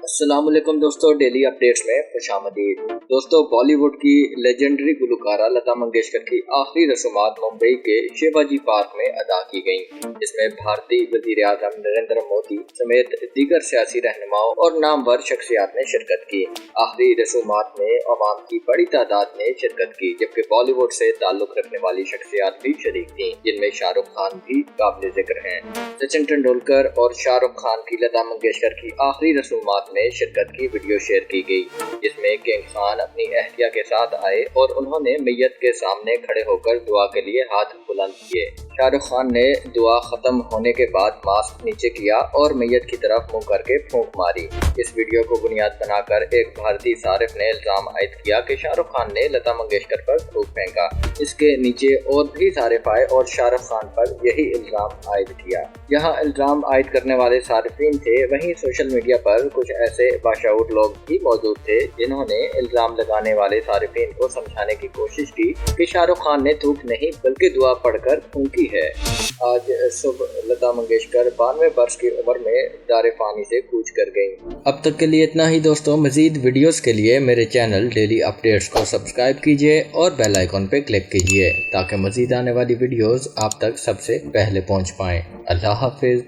अस्सलाम वालेकुम दोस्तों, डेली अपडेट्स में खुशामदीद। दोस्तों, बॉलीवुड की लेजेंडरी गुलकारा लता मंगेशकर की आखिरी रस्मात मुंबई के शिवाजी पार्क में अदा की गईं, जिसमें भारतीय वज़ीर आज़म नरेंद्र मोदी समेत दीगर सियासी रहनुमाओं और नामवर शख्सियात ने शिरकत की। आखिरी रस्मात में अवाम की बड़ी तादाद ने शिरकत की, जबकि बॉलीवुड से ताल्लुक रखने वाली शख्सियात भी शरीक थीं, जिनमें शाहरुख खान भी काबिल जिक्र हैं। सचिन तेंदुलकर और शाहरुख खान की लता मंगेशकर की आखिरी रस्मात में शिरकत की वीडियो शेयर की गई, जिसमें किंग खान अपनी अहलिया के साथ आए और उन्होंने मैयत के सामने खड़े होकर दुआ के लिए हाथ बुलंद किए। शाहरुख खान ने दुआ खत्म होने के बाद मास्क नीचे किया और मैयत की तरफ मुंह करके फूंक मारी। इस वीडियो को बुनियाद बनाकर एक भारतीय सारिफ ने इल्जाम आयद किया कि शाहरुख खान ने लता मंगेशकर पर थूक फेंका। इसके नीचे और भी सारिफ आए और शाहरुख खान पर यही इल्जाम आयद किया। यहाँ इल्जाम आयद करने वाले सारिफीन थे, वहीं सोशल मीडिया पर कुछ ऐसे बाशऊर लोग भी मौजूद थे जिन्होंने इल्जाम लगाने वाले सारिफीन को समझाने की कोशिश की कि शाहरुख खान ने थूक नहीं बल्कि दुआ पढ़कर फूंकी है। आज सुबह लता मंगेशकर 92 वर्ष की उम्र में दारे फानी से कूच कर गईं। अब तक के लिए इतना ही दोस्तों। मजीद वीडियोस के लिए मेरे चैनल डेली अपडेट्स को सब्सक्राइब कीजिए और बेल आइकॉन पे क्लिक कीजिए ताकि मजीद आने वाली वीडियोस आप तक सबसे पहले पहुंच पाएं। अल्लाह हाफिज।